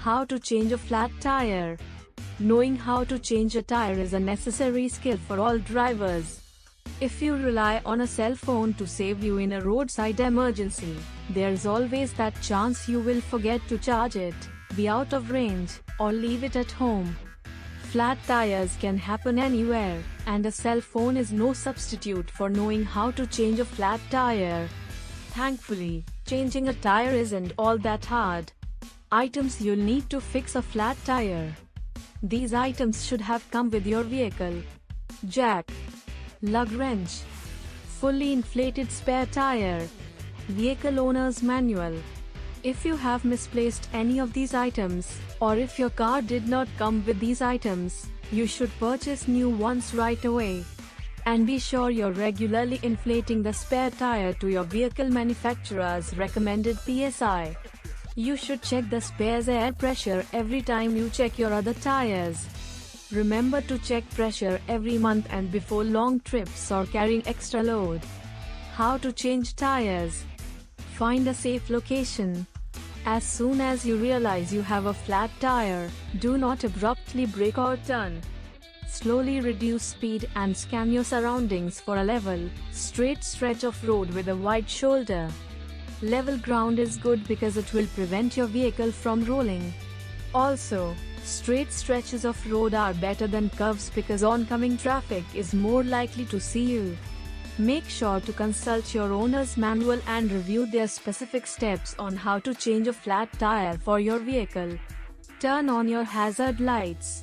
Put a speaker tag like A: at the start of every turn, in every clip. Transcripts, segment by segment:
A: How to change a flat tire. Knowing how to change a tire is a necessary skill for all drivers. If you rely on a cell phone to save you in a roadside emergency, there's always that chance you will forget to charge it, be out of range, or leave it at home. Flat tires can happen anywhere, and a cell phone is no substitute for knowing how to change a flat tire. Thankfully, changing a tire isn't all that hard. Items you'll need to fix a flat tire. These items should have come with your vehicle: jack, lug wrench, fully inflated spare tire, vehicle owner's manual. If you have misplaced any of these items, or if your car did not come with these items, you should purchase new ones right away. And be sure you're regularly inflating the spare tire to your vehicle manufacturer's recommended PSI. You should check the spare's air pressure every time you check your other tires. Remember to check pressure every month and before long trips or carrying extra load. How to change tires. Find a safe location. As soon as you realize you have a flat tire, do not abruptly brake or turn. Slowly reduce speed and scan your surroundings for a level, straight stretch of road with a wide shoulder. Level ground is good because it will prevent your vehicle from rolling. Also, straight stretches of road are better than curves because oncoming traffic is more likely to see you. Make sure to consult your owner's manual and review their specific steps on how to change a flat tire for your vehicle. Turn on your hazard lights.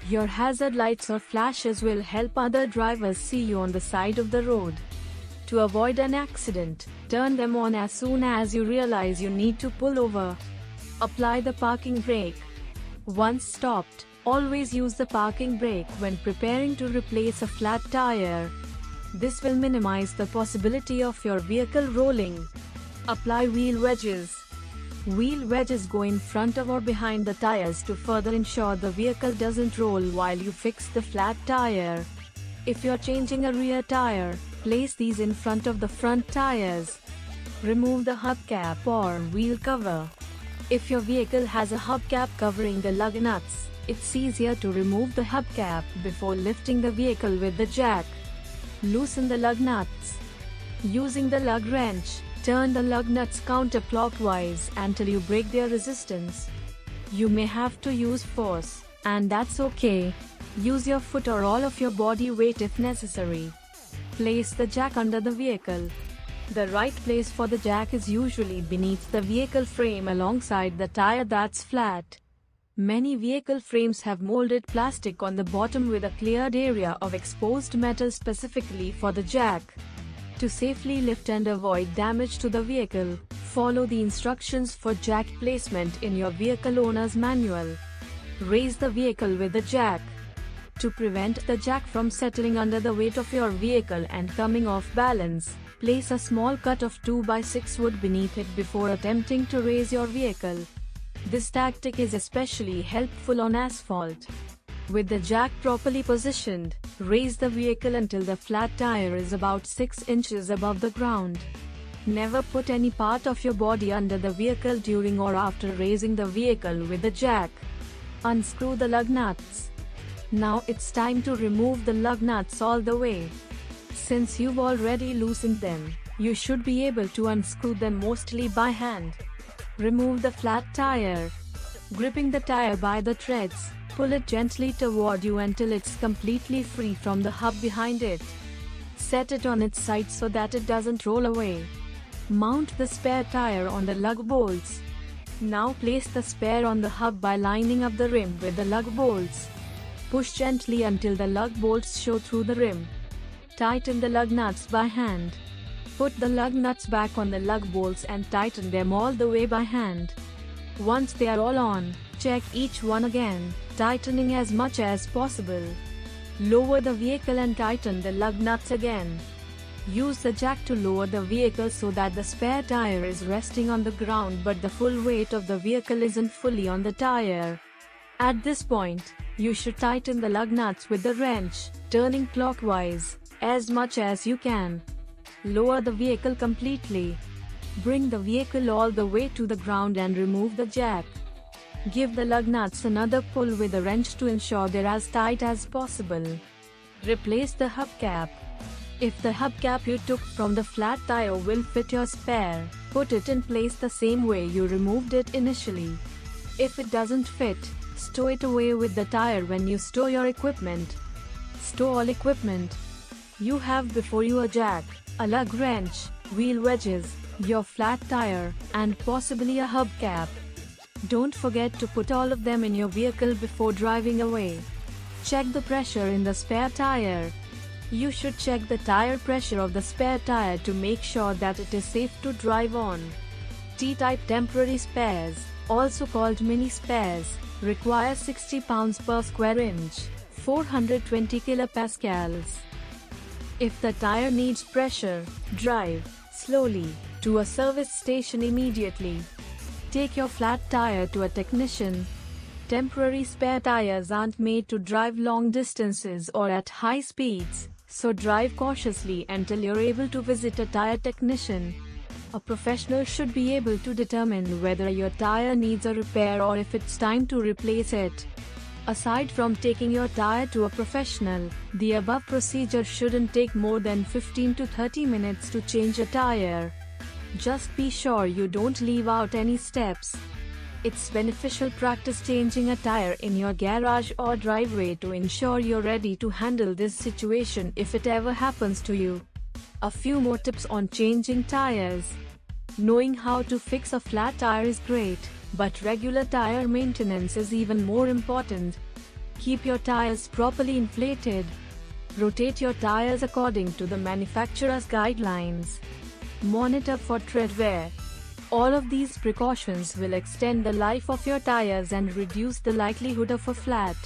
A: Your hazard lights or flashes will help other drivers see you on the side of the road. To avoid an accident, turn them on as soon as you realize you need to pull over. Apply the parking brake. Once stopped, always use the parking brake when preparing to replace a flat tire. This will minimize the possibility of your vehicle rolling. Apply wheel wedges. Wheel wedges go in front of or behind the tires to further ensure the vehicle doesn't roll while you fix the flat tire. If you're changing a rear tire, place these in front of the front tires. Remove the hubcap or wheel cover. If your vehicle has a hubcap covering the lug nuts, it's easier to remove the hubcap before lifting the vehicle with the jack. Loosen the lug nuts. Using the lug wrench, turn the lug nuts counterclockwise until you break their resistance. You may have to use force, and that's okay. Use your foot or all of your body weight if necessary. Place the jack under the vehicle. The right place for the jack is usually beneath the vehicle frame alongside the tire that's flat. Many vehicle frames have molded plastic on the bottom with a cleared area of exposed metal specifically for the jack. To safely lift and avoid damage to the vehicle, follow the instructions for jack placement in your vehicle owner's manual. Raise the vehicle with the jack. To prevent the jack from settling under the weight of your vehicle and coming off balance, place a small cut of 2x6 wood beneath it before attempting to raise your vehicle. This tactic is especially helpful on asphalt. With the jack properly positioned, raise the vehicle until the flat tire is about 6 inches above the ground. Never put any part of your body under the vehicle during or after raising the vehicle with the jack. Unscrew the lug nuts. Now it's time to remove the lug nuts all the way. Since you've already loosened them, you should be able to unscrew them mostly by hand. Remove the flat tire. Gripping the tire by the treads, pull it gently toward you until it's completely free from the hub behind it. Set it on its side so that it doesn't roll away. Mount the spare tire on the lug bolts. Now place the spare on the hub by lining up the rim with the lug bolts. Push gently until the lug bolts show through the rim. Tighten the lug nuts by hand. Put the lug nuts back on the lug bolts and tighten them all the way by hand. Once they are all on, check each one again, tightening as much as possible. Lower the vehicle and tighten the lug nuts again. Use the jack to lower the vehicle so that the spare tire is resting on the ground but the full weight of the vehicle isn't fully on the tire. At this point, you should tighten the lug nuts with the wrench, turning clockwise, as much as you can. Lower the vehicle completely. Bring the vehicle all the way to the ground and remove the jack. Give the lug nuts another pull with a wrench to ensure they're as tight as possible. Replace the hubcap. If the hubcap you took from the flat tire will fit your spare, put it in place the same way you removed it initially. If it doesn't fit, stow it away with the tire when you store your equipment. Stow all equipment you have before you: a jack, a lug wrench, wheel wedges, your flat tire, and possibly a hubcap. Don't forget to put all of them in your vehicle before driving away. Check the pressure in the spare tire. You should check the tire pressure of the spare tire to make sure that it is safe to drive on. T-type temporary spares, also called mini spares, require 60 pounds per square inch, 420 kilopascals. If the tire needs pressure, drive slowly to a service station immediately. Take your flat tire to a technician. Temporary spare tires aren't made to drive long distances or at high speeds, so drive cautiously until you're able to visit a tire technician. A professional should be able to determine whether your tire needs a repair or if it's time to replace it. Aside from taking your tire to a professional, the above procedure shouldn't take more than 15 to 30 minutes to change a tire. Just be sure you don't leave out any steps. It's beneficial practice changing a tire in your garage or driveway to ensure you're ready to handle this situation if it ever happens to you. A few more tips on changing tires. Knowing how to fix a flat tire is great, but regular tire maintenance is even more important. Keep your tires properly inflated. Rotate your tires according to the manufacturer's guidelines. Monitor for tread wear. All of these precautions will extend the life of your tires and reduce the likelihood of a flat.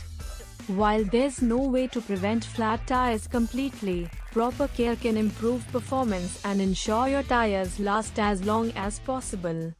A: While there's no way to prevent flat tires completely, proper care can improve performance and ensure your tires last as long as possible.